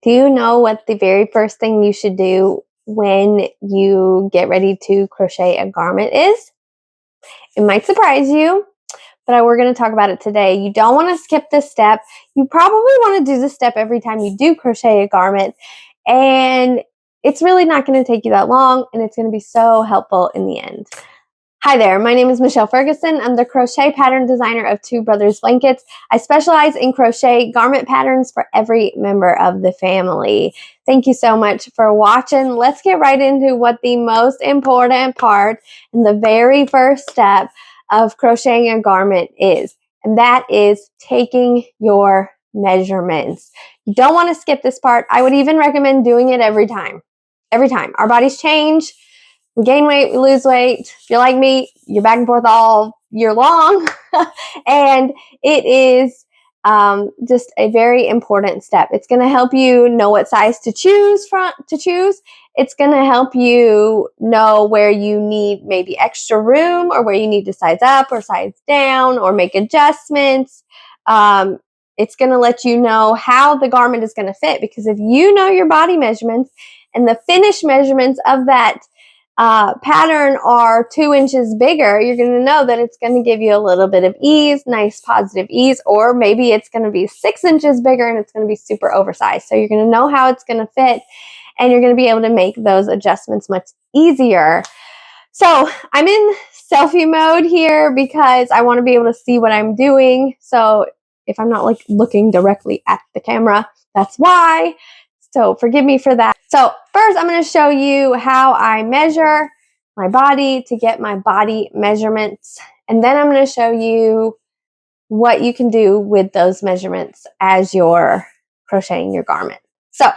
Do you know what the very first thing you should do when you get ready to crochet a garment is? It might surprise you, but we're going to talk about it today. You don't want to skip this step. You probably want to do this step every time you do crochet a garment, and it's really not going to take you that long, and it's going to be so helpful in the end. Hi there, my name is Michelle Ferguson. I'm the crochet pattern designer of Two Brothers Blankets. I specialize in crochet garment patterns for every member of the family. Thank you so much for watching. Let's get right into what the most important part and the very first step of crocheting a garment is, and that is taking your measurements. You don't want to skip this part. I would even recommend doing it every time. Every time. Our bodies change. We gain weight, we lose weight. If you're like me, you're back and forth all year long. And it is just a very important step. It's going to help you know what size to choose. It's going to help you know where you need maybe extra room, or where you need to size up or size down or make adjustments. It's going to let you know how the garment is going to fit, because if you know your body measurements and the finished measurements of that pattern are 2 inches bigger, you're going to know that it's going to give you a little bit of ease, nice positive ease, or maybe it's going to be 6 inches bigger and it's going to be super oversized. So you're going to know how it's going to fit, and you're going to be able to make those adjustments much easier. So I'm in selfie mode here because I want to be able to see what I'm doing. So if I'm not like looking directly at the camera, that's why. So forgive me for that. So first I'm going to show you how I measure my body to get my body measurements. And then I'm going to show you what you can do with those measurements as you're crocheting your garment. So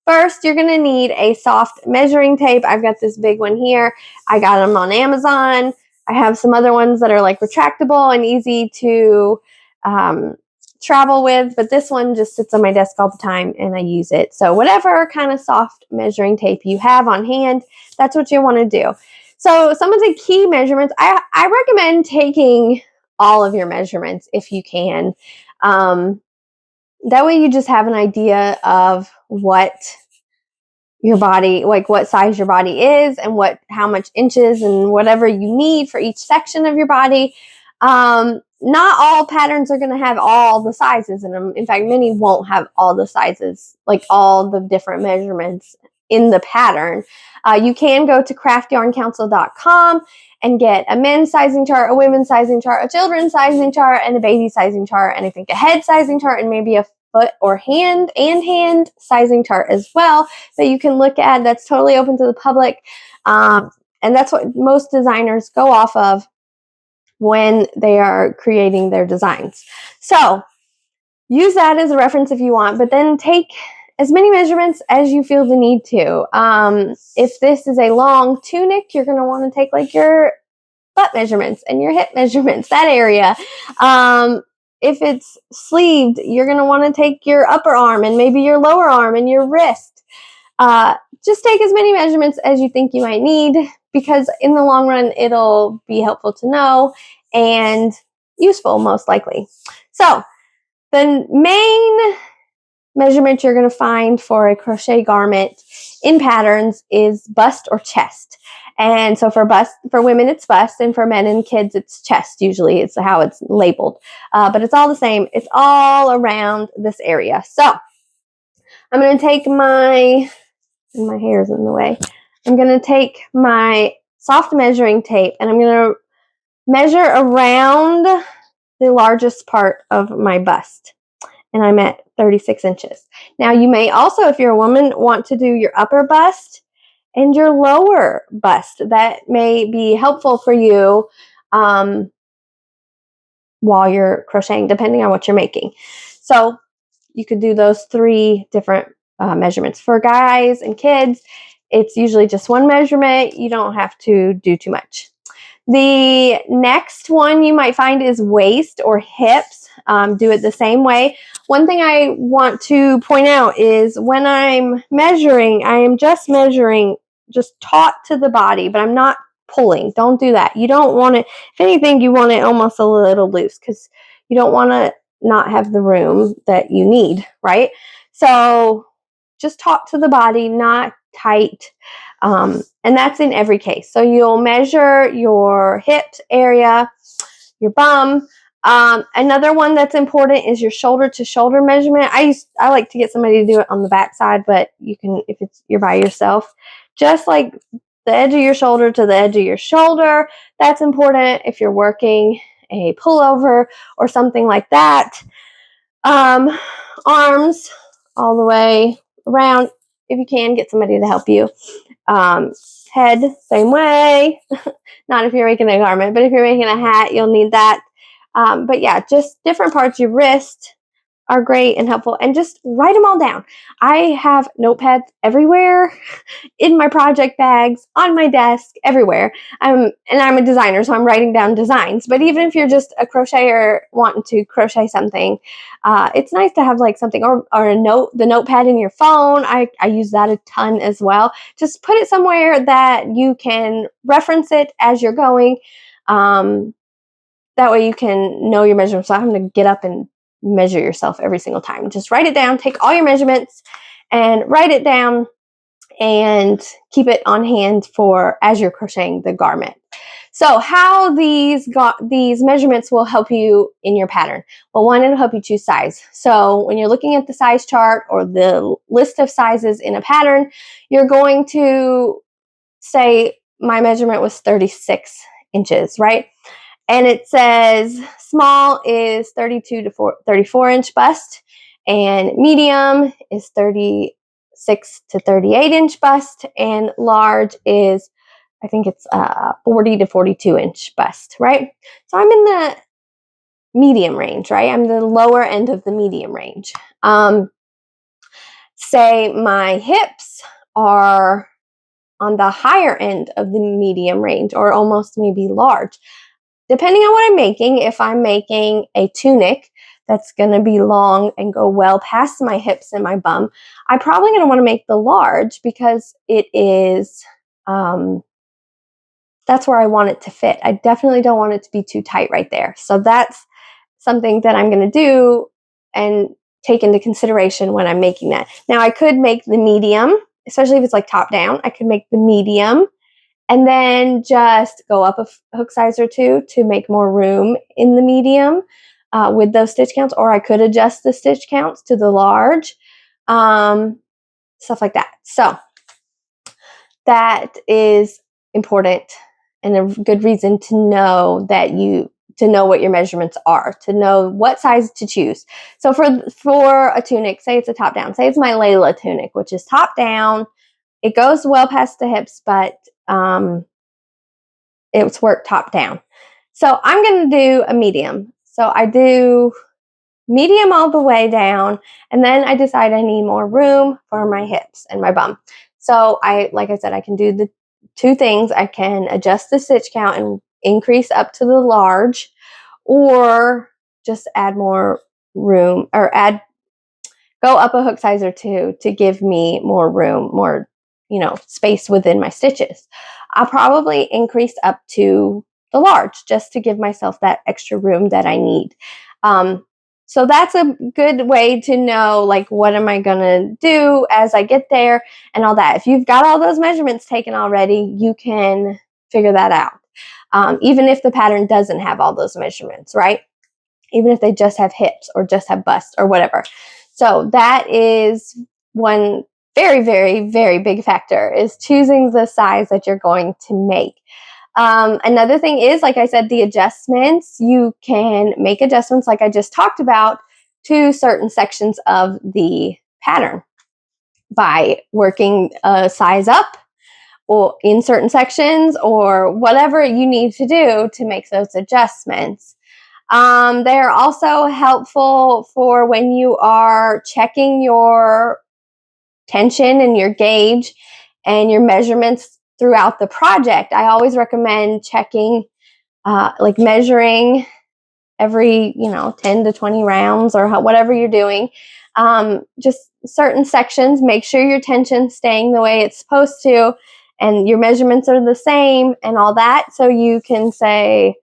first, you're going to need a soft measuring tape. I've got this big one here. I got them on Amazon. I have some other ones that are like retractable and easy to travel with, but this one just sits on my desk all the time and I use it. So whatever kind of soft measuring tape you have on hand, that's what you want to do. So some of the key measurements, I recommend taking all of your measurements if you can. That way you just have an idea of what your body, like what size your body is, and how much inches and whatever you need for each section of your body. Not all patterns are going to have all the sizes in them. In fact, many won't have all the sizes, like all the different measurements in the pattern. You can go to craftyarncouncil.com and get a men's sizing chart, a women's sizing chart, a children's sizing chart, and a baby sizing chart, and I think a head sizing chart, and maybe a foot or hand sizing chart as well that you can look at. That's totally open to the public. And that's what most designers go off of when they are creating their designs. So use that as a reference if you want, but then take as many measurements as you feel the need to. If this is a long tunic, you're going to want to take like your butt measurements and your hip measurements, that area. If it's sleeved, you're going to want to take your upper arm and maybe your lower arm and your wrist. Just take as many measurements as you think you might need, because in the long run, it'll be helpful to know and useful, most likely. So the main measurement you're going to find for a crochet garment in patterns is bust or chest. And so for women, it's bust, and for men and kids, it's chest. Usually it's how it's labeled, but it's all the same. It's all around this area. So I'm going to take my hair's in the way. I'm going to take my soft measuring tape and I'm going to measure around the largest part of my bust. And I'm at 36 inches. Now you may also, if you're a woman, want to do your upper bust and your lower bust. That may be helpful for you while you're crocheting, depending on what you're making. So you could do those 3 different measurements. For guys and kids, it's usually just one measurement. You don't have to do too much. The next one you might find is waist or hips. Do it the same way. One thing I want to point out is when I'm measuring, I am just measuring just taut to the body, but I'm not pulling. Don't do that. You don't want it, if anything, you want it almost a little loose, because you don't want to not have the room that you need, right? So just taut to the body, not tight. And that's in every case. So you'll measure your hips area, your bum. Another one that's important is your shoulder to shoulder measurement. I like to get somebody to do it on the back side, but you can, if you're by yourself, just like the edge of your shoulder to the edge of your shoulder. That's important if you're working a pullover or something like that. Arms all the way around. If you can, get somebody to help you. Head, same way. Not if you're making a garment, but if you're making a hat, you'll need that. But yeah, just different parts. Your wrist are great and helpful, and just write them all down. I have notepads everywhere, in my project bags, on my desk, everywhere. And I'm a designer, so I'm writing down designs. But even if you're just a crocheter wanting to crochet something, it's nice to have like something or the notepad in your phone. I use that a ton as well. Just put it somewhere that you can reference it as you're going. That way you can know your measurements without having to get up and measure yourself every single time. Just write it down, take all your measurements and write it down and keep it on hand for as you're crocheting the garment. So how these measurements will help you in your pattern. Well, one, it'll help you choose size. So when you're looking at the size chart or the list of sizes in a pattern, you're going to say my measurement was 36 inches, right? And it says small is 32 to 34 inch bust, and medium is 36 to 38 inch bust, and large is, I think it's 40 to 42 inch bust, right? So I'm in the medium range, right? I'm the lower end of the medium range. Say my hips are on the higher end of the medium range, or almost maybe large. Depending on what I'm making, if I'm making a tunic that's going to be long and go well past my hips and my bum, I'm probably going to want to make the large because it is, that's where I want it to fit. I definitely don't want it to be too tight right there. So that's something that I'm going to do and take into consideration when I'm making that. Now I could make the medium, especially if it's like top down. I could make the medium and then just go up a hook size or two to make more room in the medium with those stitch counts, or I could adjust the stitch counts to the large, stuff like that. So that is important and a good reason to know what your measurements are, to know what size to choose. So for a tunic, say it's a top down, say it's my Layla tunic, which is top down. It goes well past the hips, but it's worked top down. So I'm going to do a medium. So I do medium all the way down, and then I decide I need more room for my hips and my bum. So like I said, I can do the two things. I can adjust the stitch count and increase up to the large, or just add more room, or go up a hook size or two to give me more room, more space within my stitches. I'll probably increase up to the large just to give myself that extra room that I need. So that's a good way to know, like, what am I going to do as I get there and all that. If you've got all those measurements taken already, you can figure that out. Even if the pattern doesn't have all those measurements, right? Even if they just have hips or just have bust or whatever. So that is one very, very, very big factor, is choosing the size that you're going to make. Another thing is, like I said, the adjustments. You can make adjustments, like I just talked about, to certain sections of the pattern by working a size up or in certain sections, or whatever you need to do to make those adjustments. They're also helpful for when you are checking your tension and your gauge and your measurements throughout the project. I always recommend checking, like measuring every 10 to 20 rounds or whatever you're doing. Just certain sections, make sure your tension's staying the way it's supposed to and your measurements are the same and all that, so you can say,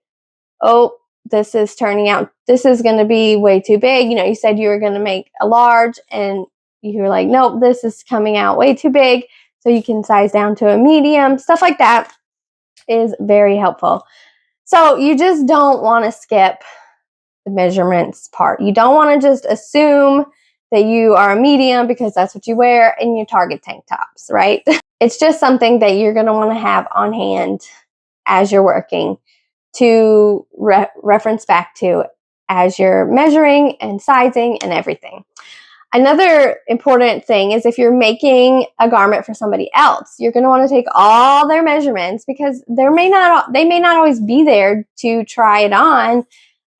oh, this is turning out, this is going to be way too big. You said you were going to make a large and you're like, nope, this is coming out way too big, so you can size down to a medium. Stuff like that is very helpful. So you just don't want to skip the measurements part. You don't want to just assume that you are a medium because that's what you wear in your Target tank tops, right? It's just something that you're going to want to have on hand as you're working to reference back to as you're measuring and sizing and everything. Another important thing is if you're making a garment for somebody else, you're going to want to take all their measurements because they may not always be there to try it on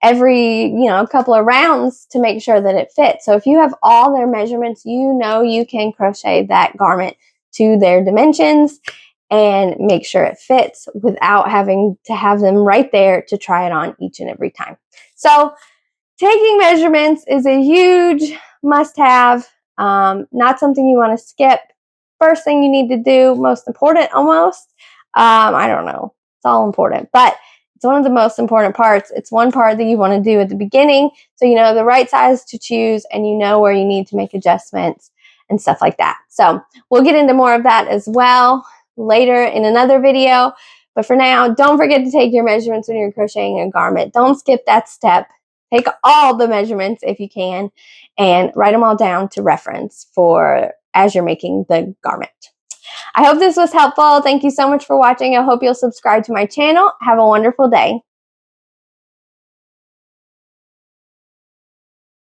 every, couple of rounds to make sure that it fits. So if you have all their measurements, you can crochet that garment to their dimensions and make sure it fits without having to have them right there to try it on each and every time. So taking measurements is a huge must-have, not something you want to skip. First thing you need to do, most important almost. I don't know. It's all important, but it's one of the most important parts. It's one part that you want to do at the beginning so you know the right size to choose and you know where you need to make adjustments and stuff like that. So we'll get into more of that as well later in another video. But for now, don't forget to take your measurements when you're crocheting a garment. Don't skip that step. Take all the measurements if you can and write them all down to reference for as you're making the garment. I hope this was helpful. Thank you so much for watching. I hope you'll subscribe to my channel. Have a wonderful day.